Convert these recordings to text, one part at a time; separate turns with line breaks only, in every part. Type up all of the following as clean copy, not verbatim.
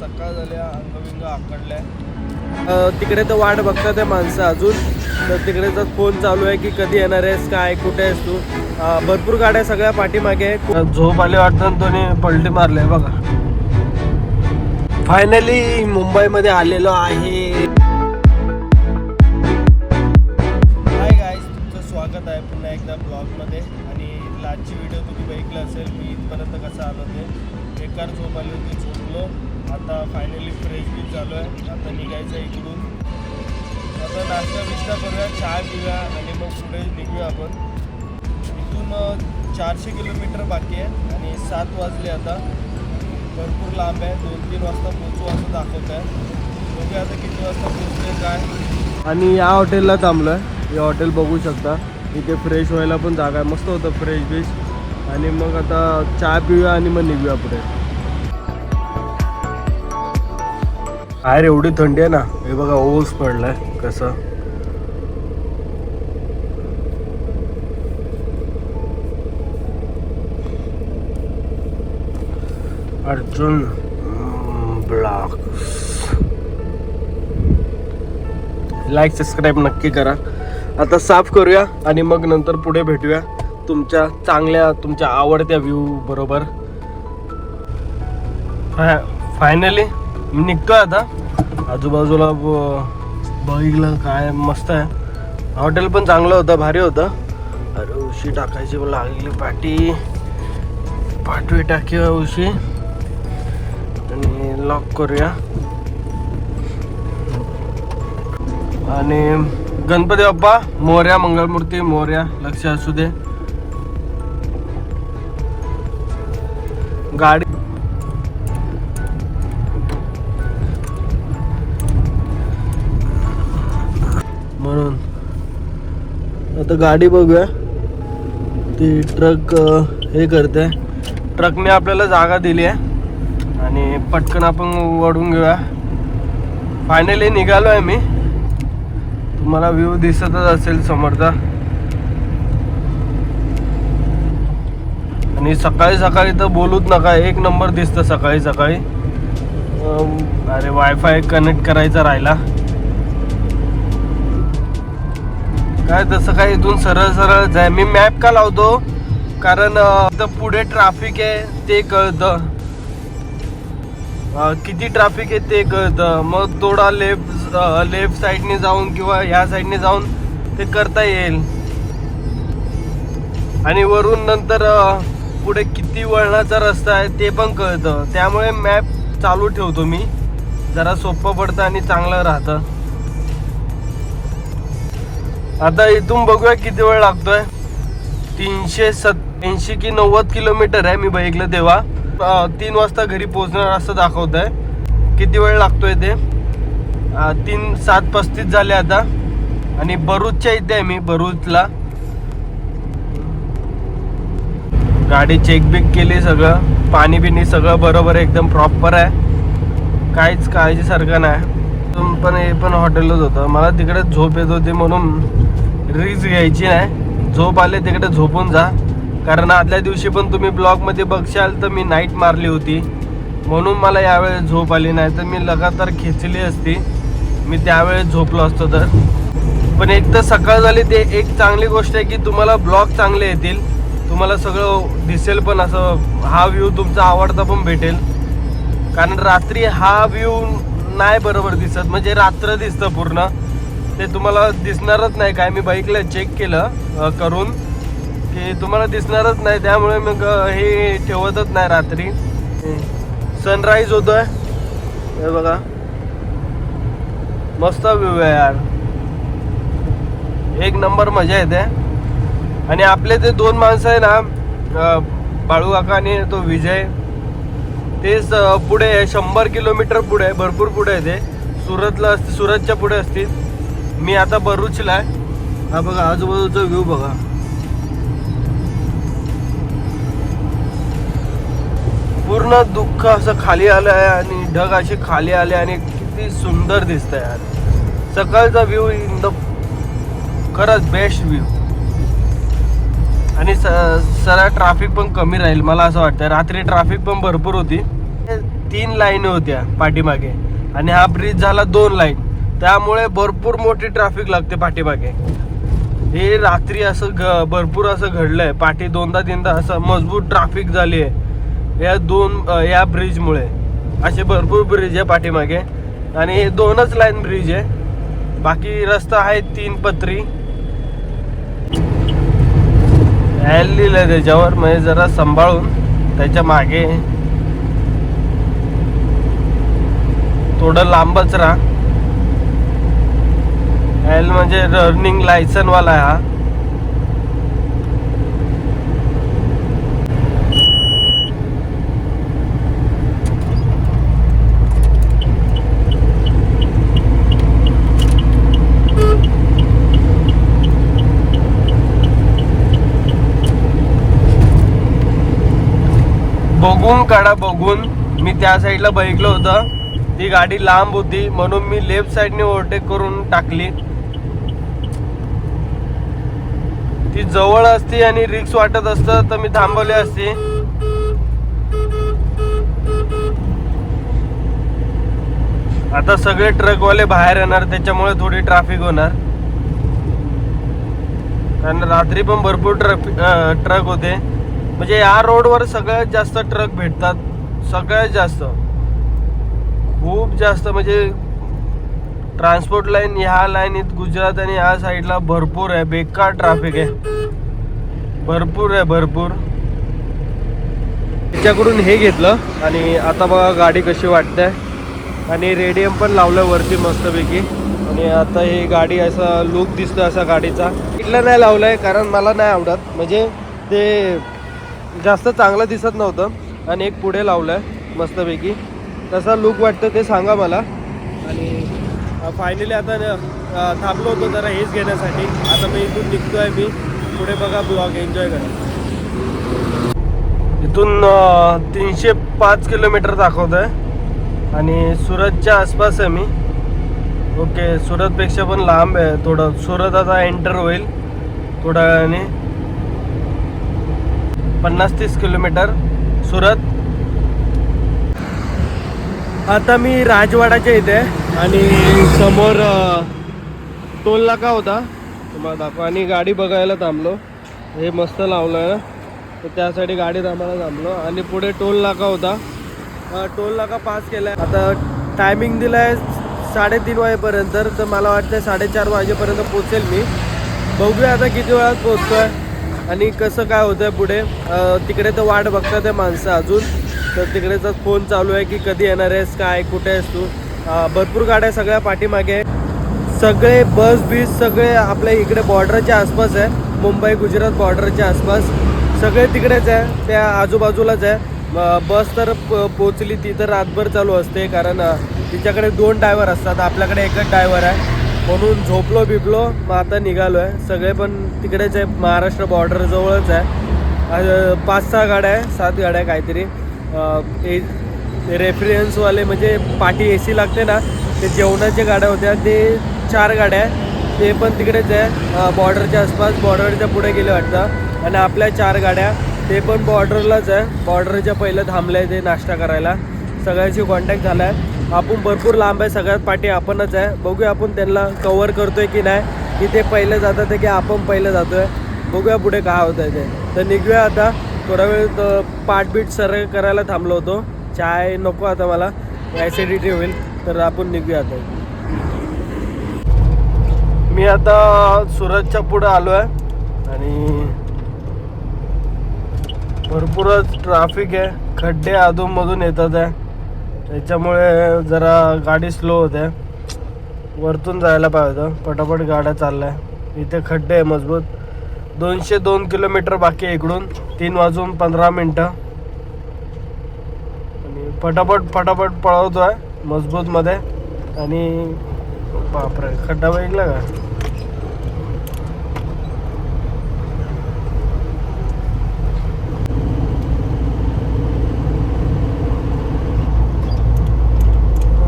सकाळ झाल्या, अंगविंग आकडल्या. तिकडे तर वाट बघतात आहे माणसं अजून. तर तिकडे तर फोन चालू आहे की कधी येणार आहेस, काय, कुठे आहेस तू. भरपूर गाड्या सगळ्या पाठीमागे आहे. झोप आले वाटतं, तोने पलटी मारले बघा. फायनली मुंबईमध्ये आलेलो आहे. हाय गाईज, तुमचं स्वागत आहे पुन्हा एकदा ब्लॉगमध्ये. आणि आजची व्हिडिओ तुम्ही बघितलं असेल मी इथपर्यंत कसं आलो ते. बेकार झोप आली होती, झोपलो. आता फायनली फ्रेश बी चालू आहे. आता निघायचं इकडून. आता नाश्ता बिष्टा करूया, चहा पिऊया आणि मग पुढे निघूया आपण. इथून 400 किलोमीटर बाकी आहे आणि 7 वाजले आता. भरपूर लांब आहे. 2-3 वाजता पोहोचू असं दाखवत आहे. बघूया आता किती वाजता पोहोचते काय. आणि या हॉटेलला थांबलो आहे. हे हॉटेल बघू शकता. इथे फ्रेश व्हायला पण जागा आहे. मस्त होतं फ्रेश बीच. आणि मग आता चहा पिऊया आणि मग निघूया पुढे. बाहेर एवढी थंडी आहे ना, हे बघा ओस पडलाय कसं. अर्जुन ब्लॉग लाईक सबस्क्राईब नक्की करा. आता साफ करूया आणि मग नंतर पुढे भेटूया तुमच्या चांगल्या, तुमच्या आवडत्या व्ह्यू बरोबर. फायनली मी निघतोय आता. आजूबाजूला बघितलं काय मस्त आहे. हॉटेल पण चांगलं होतं, भारी होतं. अरे उशी टाकायची लागली, पाठवी टाकी उशी आणि लॉक करूया. आणि गणपती बाप्पा मोरया, मंगळमूर्ती मोरया, लक्ष असू दे. गाडी म्हणून आता गाडी बघूया. ती ट्रक हे करते. ट्रकने आपल्याला जागा दिली आहे आणि पटकन आपण वळून घेऊया. फायनली निघालो आहे मी. तुम्हाला व्ह्यू दिसतच असेल समोरचा. आणि सकाळी सकाळी तर बोलूच नका, एक नंबर दिसतं सकाळी सकाळी. अरे वायफाय कनेक्ट करायचा राहिला काय. तसं काय इथून सरळ सरळ जाय. मी मॅप का लावतो, कारण पुढे ट्रॅफिक आहे ते कळतं, किती ट्रॅफिक आहे ते कळतं. मग थोडा लेफ्ट साईडने जाऊन किंवा ह्या साईडने जाऊन ते करता येईल. आणि वरून नंतर पुढे किती वळणाचा रस्ता आहे ते पण कळतं. त्यामुळे मॅप चालू ठेवतो मी, जरा सोपं पडतं आणि चांगलं राहतं. आता इथून बघूया किती वेळ लागतोय. 380 की 90 किलोमीटर आहे मी बघितलं तेव्हा. 3 वाजता घरी पोहोचणार असं दाखवत आहे. किती वेळ लागतोय ते 7:35 झाले आता. आणि भरूचच्या इथे आहे मी, भरूचला. गाडी चेक बिक केली, सगळं पाणी बिणी सगळं बरोबर एकदम प्रॉपर आहे. काहीच काळजीसारखं नाही. पण हे पण हॉटेलच होतं. मला तिकडे झोप येत होती म्हणून रिस्क घ्यायची नाही. झोप आले तिकडे झोपून जा. कारण आदल्या दिवशी पण तुम्ही ब्लॉगमध्ये बघशाल तर मी नाईट मारली होती, म्हणून मला यावेळेस झोप आली. नाही तर मी लगातार खेचली असती, मी त्यावेळेस झोपलो असतो तर. पण एक तर सकाळ झाली, ते एक चांगली गोष्ट आहे की तुम्हाला ब्लॉग चांगले येतील, तुम्हाला सगळं दिसेल पण असं. हा व्ह्यू तुमचा आवडता पण भेटेल. कारण रात्री हा व्ह्यू नाही बरोबर दिसत, म्हणजे रात्र दिसतं पूर्ण, ते तुम्हाला दिसणारच नाही. काय मी बाईकला चेक केलं करून की तुम्हाला दिसणारच नाही. त्यामुळे मग हे ठेवतच नाही रात्री. सनराईज होतोय हे बघा, मस्त व्ह्यू आहे यार, एक नंबर मजा येते. आणि आपले ते 2 माणसं आहे ना, बाळू काका आणि तो विजय, तेच पुढे 100 किलोमीटर पुढे आहे, भरपूर पुढे आहे ते. सुरतला असते, सुरतच्या पुढे असतील. मी आता भरूचला आहे. हा बघा आजूबाजूचा व्ह्यू बघा. पूर्ण दुःख असं खाली आलं आहे आणि ढग असे खाली आले आणि किती सुंदर दिसतंय यार. सकाळचा व्ह्यू खरंच बेस्ट व्ह्यू. आणि सरळ ट्रॅफिक पण कमी राहील मला असं वाटतं. रात्री ट्रॅफिक पण भरपूर होती. 3 लाईन होत्या पाठीमागे आणि हा ब्रिज झाला 2 लाईन, त्यामुळे भरपूर मोठी ट्रॅफिक लागते पाठीमागे. हे रात्री असं भरपूर असं घडलंय, पाठी 2दा-3दा असं मजबूत ट्रॅफिक झाली आहे या ब्रिजमुळे. असे भरपूर ब्रिज आहे पाठीमागे आणि हे 2च लाईन ब्रिज आहे, बाकी रस्ता आहे 3 पत्री. एल लिहिलंय त्याच्यावर, म्हणजे जरा सांभाळून त्याच्या मागे थोडं लांबच राहा. एल म्हणजे रनिंग लायसन वाला आहे हा. बघून काढा, बघून. मी त्या साईडला बघितलं होतं, ती गाडी लांब होती म्हणून मी लेफ्ट साईडने ओव्हरटेक करून टाकली. ती जवळ असती आणि रिक्स वाटत असतं तर मी थांबवली असती. आता सगळे ट्रकवाले बाहेर येणार, त्याच्यामुळे थोडी ट्रॅफिक होणार. कारण रात्री पण भरपूर ट्रक होते. म्हणजे या रोडवर सगळ्यात जास्त ट्रक भेटतात, सगळ्यात जास्त, खूप जास्त. म्हणजे ट्रान्सपोर्ट लाईन ह्या लाईनीत गुजरात आणि ह्या साईडला भरपूर आहे, बेकार ट्रॅफिक आहे, भरपूर आहे, भरपूर. त्याच्याकडून हे घेतलं आणि आता बघा गाडी कशी वाटते. आणि रेडियम पण लावलं वरती मस्तपैकी. आणि आता ही गाडी असा लुक दिसतो असा गाडीचा. इथलं नाही लावलंय कारण मला नाही आवडत, म्हणजे ते जास्त चांगलं दिसत नव्हतं. आणि एक पुढे लावलं आहे मस्तपैकी, कसा लुक वाटतं ते सांगा मला. आणि फायनली आता थांबलो होतो जरा हेच घेण्यासाठी. आता मी इथून निघतो आहे, मी पुढे बघा ब्लॉग एन्जॉय करा. इथून 305 किलोमीटर दाखवत आहे आणि सुरतच्या आसपास आहे मी. ओके, सुरतपेक्षा पण लांब आहे थोडं. सुरत आता एंटर होईल थोड्या वेळाने. 50-30 किलोमीटर सुरत. आता मी राजवाडाच्या इथे आणि समोर टोल नाका होता तुम्हाला दाखवा. आणि गाडी बघायला थांबलो, हे मस्त लावलं आहे तर त्यासाठी गाडी थांबायला थांबलो. आणि पुढे टोल नाका होता, टोल नाका पास केला आहे. आता टायमिंग दिला आहे 3:30 वाजेपर्यंत, तर मला वाटतं 4:30 वाजेपर्यंत पोचेल मी. बघूया आता किती वेळात पोचतो आहे आणि कसं काय होतं आहे पुढे. तिकडे तर वाट बघतात आहे माणसं अजून, तर तिकडेचा फोन चालू आहे की कधी येणार आहेस, काय, कुठे आहेस तू. भरपूर गाड्या सगळ्या पाठीमागे, सगळे बस बीस सगळे आपल्या इकडे बॉर्डरच्या आसपास आहे. मुंबई गुजरात बॉर्डरच्या आसपास सगळे तिकडेच आहे, त्या आजूबाजूलाच आहे. बस तर पोचली, ती तर रातभर चालू असते कारण तिच्याकडे 2 ड्रायव्हर असतात, आपल्याकडे एकच ड्रायव्हर आहे. म्हणून झोपलो बिपलो, मग आता निघालो आहे. सगळे पण तिकडेच आहे, महाराष्ट्र बॉर्डर जवळच आहे. 5-6 गाड्या आहे, 7 गाड्या काहीतरी. रेफरन्सवाले म्हणजे पाठी AC लागते ना, ते जेवणाच्या गाड्या होत्या, ते 4 गाड्या आहे, ते पण तिकडेच आहे बॉर्डरच्या आसपास. बॉर्डरच्या पुढे गेले वाटतं. आणि आपल्या 4 गाड्या ते पण बॉर्डरलाच आहे, बॉर्डरच्या पहिलं थांबलं आहे ते नाश्ता करायला. सगळ्याशी कॉन्टॅक्ट झाला आहे. आपण भरपूर लांब आहे, सगळ्यात पाठी आपणच आहे. बघूया आपण त्यांना कवर करतोय की नाही, की ते पहिले जातात आहे की आपण पहिलं जातो आहे. बघूया पुढे काय होतं आहे ते. तर निघूया आता. थोडा वेळ पाठबीट सरळ करायला थांबलो होतो, चाय नको आता मला, ॲसिडिटी होईल, तर आपण निघूया आता. मी आता सुरतच्या पुढं आलो आहे आणि भरपूरच ट्रॅफिक आहे, खड्डे अधूनमधून येतात आहे, त्याच्यामुळे जरा गाडी स्लो होते. वरतून जायला पाहिजे होतं, पटापट गाड्या चालल्या. इथे खड्डे आहे मजबूत. 202 किलोमीटर बाकी आहे इकडून, 3:15 आणि पटापट पळवतो आहे मजबूतमध्ये. आणि बापरे, खड्डा बघितला का.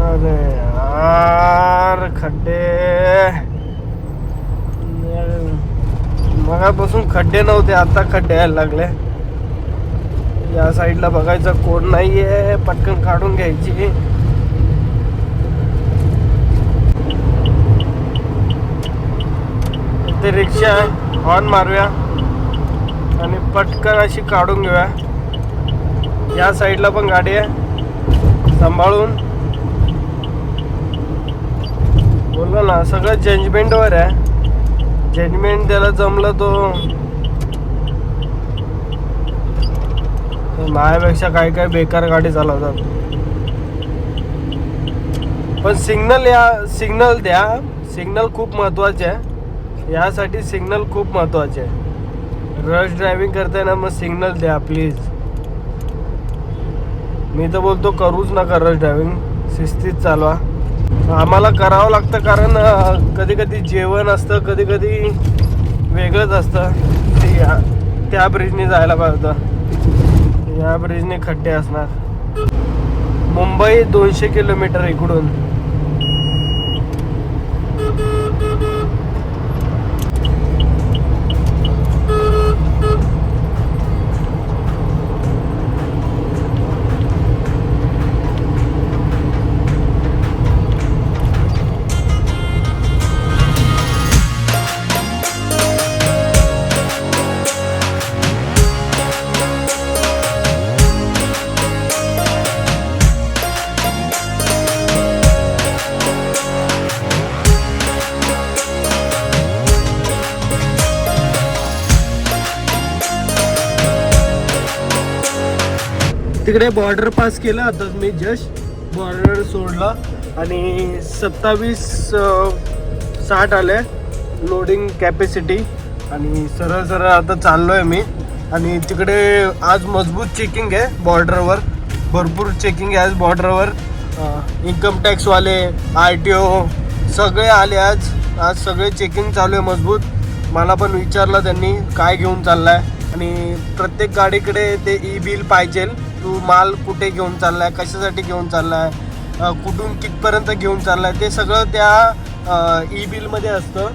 अरे यार, खड्डे मगापासून खड्डे नव्हते, आता खड्डे यायला लागले. या साईडला बघायचं कोण नाहीये, पटकन काढून घ्यायची. इथे रिक्षा हॉर्न मारूया आणि पटकन अशी काढून घेऊया. या साईडला पण गाडी आहे, सांभाळून. बोललो ना सगळं जजमेंटवर आहे. जजमेंट त्याला जमलं तो माझ्यापेक्षा काय काय बेकार गाडी चालवतात. पण सिग्नल द्या. सिग्नल खूप महत्वाचे आहे. यासाठी सिग्नल खूप महत्वाचे आहे. रश ड्रायव्हिंग करताना मग सिग्नल द्या प्लीज. मी तर बोलतो करूच नका रश ड्रायव्हिंग, शिस्तीत चालवा. आम्हाला करावं लागतं कारण कधी कधी जेवण असतं, कधी कधी वेगळंच असतं. त्या ब्रिजने जायला पाहिजे होतं. या ब्रिजने खड्डे असणार. मुंबई 200 किलोमीटर इकडून. तिकडे बॉर्डर पास केलं आता मी. जस्ट बॉर्डर सोडला आणि 2760 आले लोडिंग कॅपॅसिटी. आणि सरळ सरळ आता चाललो आहे मी. आणि तिकडे आज मजबूत चेकिंग आहे बॉर्डरवर. भरपूर चेकिंग आहे आज बॉर्डरवर. इन्कम टॅक्सवाले, RTO सगळे आले आज. आज सगळे चेकिंग चालू आहे मजबूत. मला पण विचारलं त्यांनी काय घेऊन चाललाय. आणि प्रत्येक गाडीकडे ते ई-बिल पाहिजे. तू माल कुठे घेऊन चाललाय, कशासाठी घेऊन चाललाय, कुठून कितपर्यंत घेऊन चाललाय, ते सगळं त्या ई-बिलमध्ये असतं.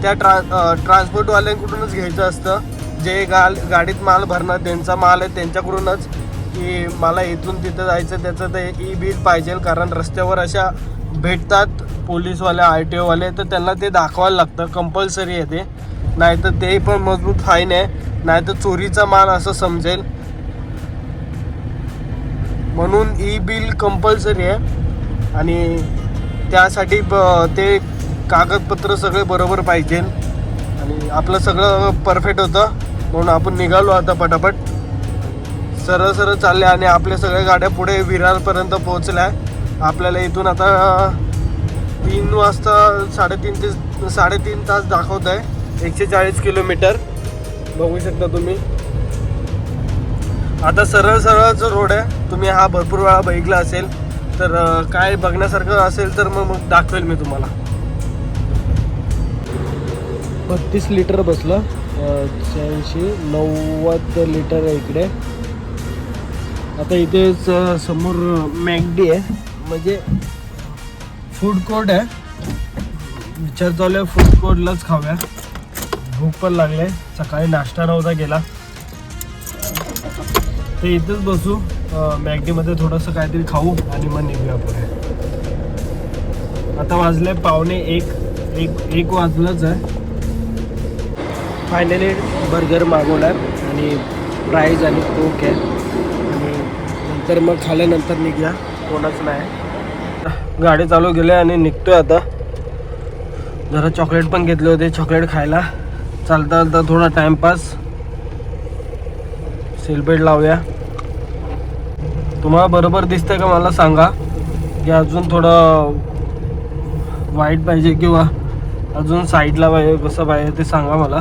त्या ट्रान्सपोर्टवाल्यांकडूनच घ्यायचं असतं. जे गाडीत माल भरणार त्यांचा माल आहे त्यांच्याकडूनच, की मला इथून तिथं जायचं त्याचं ते ई-बिल पाहिजे. कारण रस्त्यावर अशा भेटतात पोलीसवाले, RTOवाले, तर त्यांना ते दाखवायला लागतं. कंपल्सरी आहे ते. नाहीतर ते पण मजबूत फाईन आहे. नाहीतर चोरीचा माल असं समजेल. म्हणून ई-बिल कंपल्सरी आहे. आणि त्यासाठी ते कागदपत्र सगळे बरोबर पाहिजे. आणि आपलं सगळं परफेक्ट होतं म्हणून आपण निघालो आता पटापट. सरळ सरळ चालले आणि आपल्या सगळ्या गाड्या पुढे विरारपर्यंत पोहोचल्या. आपल्याला इथून आता 3 वाजता 3.5 तास दाखवत आहे. 140 किलोमीटर बघू शकता तुम्ही. आता सरळ सरळच रोड आहे. तुम्ही हा भरपूर वेळा बघितला असेल तर काय बघण्यासारखं असेल तर मग दाखवेल मी तुम्हाला. 32 लिटर बसलं. 90 लिटर आहे इकडे. आता इथेच समोर मॅकडी आहे, म्हणजे फूड कोर्ट आहे. विचार चालू आहे फूड कोर्टलाच खाऊया. भूक पण लागले. सकाळी नाश्ता नव्हता केला. तर इथंच बसू मॅकडीमध्ये, थोडंसं काहीतरी खाऊ आणि मग निघूया पुढे. आता वाजले 1:15 वाजलंच आहे. फायनली बर्गर मागवला आहे आणि फ्राईज आणि कोक आहे. आणि नंतर मग खाल्यानंतर निघूया. कोणच नाही. गाडी चालू केली आणि निघतोय आता. जरा चॉकलेट पण घेतले होते, चॉकलेट खायला. चालता चालता थोडा टाइमपास. सीटबेल्ट लावूया. तुम्हाला बरोबर दिसतंय का मला सांगा, की अजून थोडं वाईट पाहिजे किंवा अजून साईडला पाहिजे, कसं पाहिजे ते सांगा मला.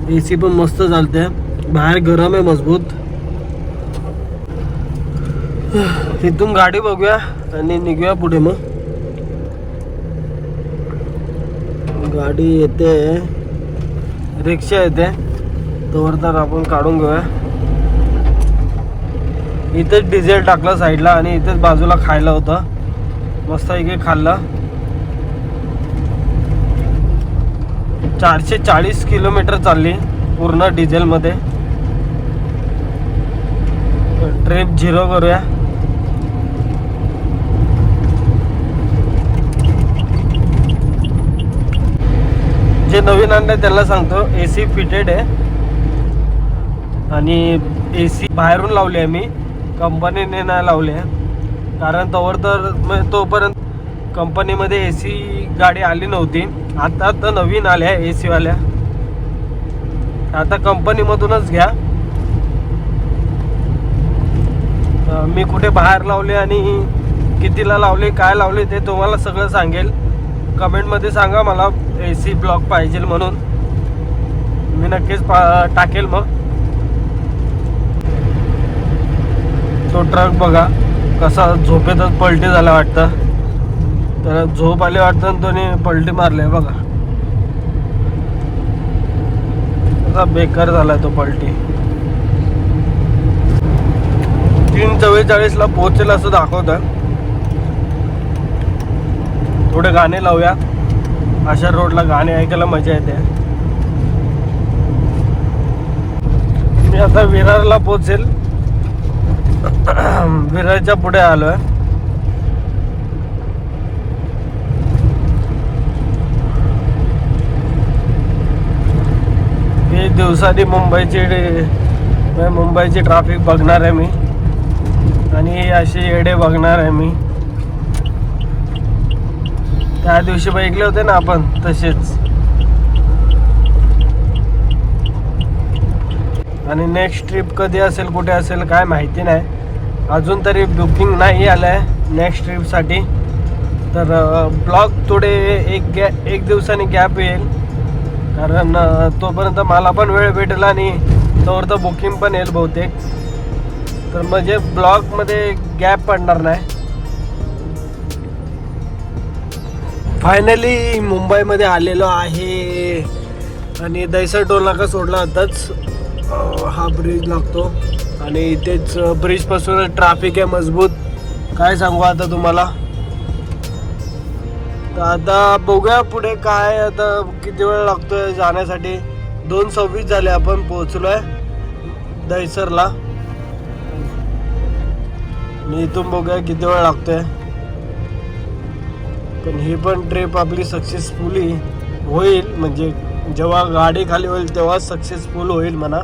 AC पण मस्त चालते. बाहेर गरम आहे मजबूत. इथून गाडी बघूया आणि निघूया पुढे. मग गाडी येते, रिक्षा येते, तोवर तर आपण काढून घेऊया. इथेच डिझेल टाकलं साईडला आणि इथेच बाजूला खायला होतं. मस्त इकडे खाल्लं. 440 किलोमीटर चालली. पूर्ण डिझेलमध्ये. ट्रिप 0 करूया. जे नवीन आणले त्याला सांगतो AC फिटेड आहे आणि AC बाहेरून लावली आहे मी, कंपनीने नाही लावली आहे. कारण तोपर्यंत कंपनीमध्ये AC गाडी आली नव्हती. आता तर नवीन आल्या AC वाल्या. आता कंपनीमधूनच घ्या. मी कुठे बाहेर लावले आणि कितीला लावले, काय लावले ते तुम्हाला सगळं सांगेल. कमेंटमध्ये सांगा मला AC ब्लॉक पाहिजे म्हणून, मी नक्कीच टाकेल. मग तो ट्रक बघा कसा झोपेतच पलटी झाला वाटतं. त्याला झोप आली वाटतं आणि त्याने पलटी मारली बघा. कसा बेकार झाला तो पलटी. 3:44 पोहोचेल असं दाखवतं. थोडे गाणे लावूया. अशा रोडला गाणे ऐकायला मजा येते. मी आता विरारला पोहोचेल. विरारच्या पुढे आलोय. हे दिवसानी मुंबईची ट्रॅफिक बघणार आहे मी आणि असे येडे बघणार आहे मी. त्या दिवशी बघितले होते ना आपण तसेच. आणि नेक्स्ट ट्रिप कधी असेल, कुठे असेल काय माहिती नाही. अजून तरी बुकिंग नाही आलं आहे नेक्स्ट ट्रिपसाठी. तर ब्लॉग थोडे एक दिवसाने गॅप येईल. कारण तोपर्यंत मला पण वेळ भेटेल आणि तोवर तर बुकिंग पण येईल बहुतेक. तर म्हणजे ब्लॉगमध्ये गॅप पडणार नाही. फायनली मुंबईमध्ये आलेलो आहे आणि दैसर टोल नाका सोडला आताच. हा ब्रिज लागतो आणि इथेच ब्रिजपासून ट्रॅफिक आहे मजबूत. काय सांगू आता तुम्हाला. तर आता बघूया पुढे काय. आता किती वेळ लागतोय जाण्यासाठी. 2:26 झाले आपण पोहोचलोय दैसरला. आणि इथून बघूया किती वेळ लागतोय. पण ही पण ट्रिप आपली सक्सेसफुली होईल. म्हणजे जेव्हा गाडी खाली होईल तेव्हा सक्सेसफुल होईल म्हणा.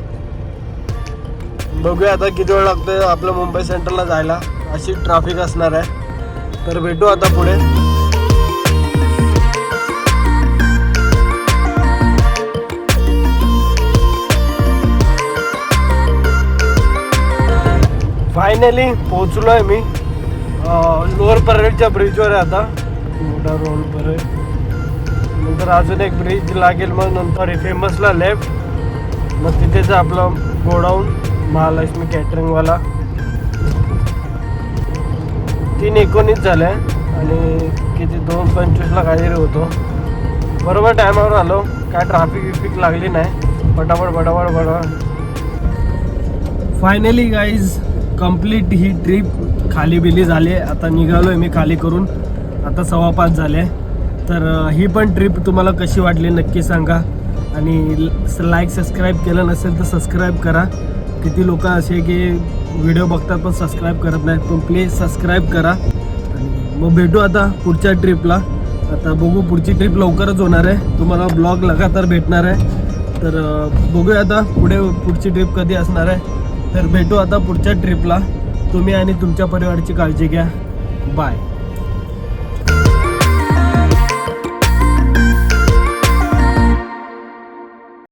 बघूया आता किती वेळ लागतोय आपलं मुंबई सेंट्रलला जायला. अशी ट्रॅफिक असणार आहे. तर भेटू आता पुढे. फायनली पोहोचलोय मी लोअर परेडच्या ब्रिजवर आहे आता. मोठा रोड परेड नंतर अजून एक ब्रिज लागेल. मग नंतर फेमसला लेफ्ट. मग तिथेच आपलं गोडाऊन महालक्ष्मी कॅटरिंगवाला. 3:19 झालं आहे आणि किती 2:25 काहीतरी होतो. बरोबर टायमावर आलो. काय ट्रॅफिक लागली नाही. पटापट. फायनली गाईज कंप्लीट ही ट्रिप खाली बिली झाली. आता निघालोय मी खाली करून. आता 5:15 झाले. तर ही पण ट्रिप तुम्हाला कशी वाटली नक्की सांगा. आणि लाईक सबस्क्राईब केलं नसेल तर सबस्क्राईब करा. किती लोक असे की व्हिडिओ बघतात पण सबस्क्राईब करत नाहीत. पण प्लीज सबस्क्राईब करा. आणि मग भेटू आता पुढच्या ट्रिपला. आता बघू पुढची ट्रिप लवकरच होणार आहे. तुम्हाला ब्लॉग लगातार भेटणार आहे. तर बघूया आता पुढची ट्रिप कधी असणार आहे. तर भेटू आता पुढच्या ट्रिपला. तुम्ही आणि तुमच्या परिवाराची काळजी घ्या. बाय.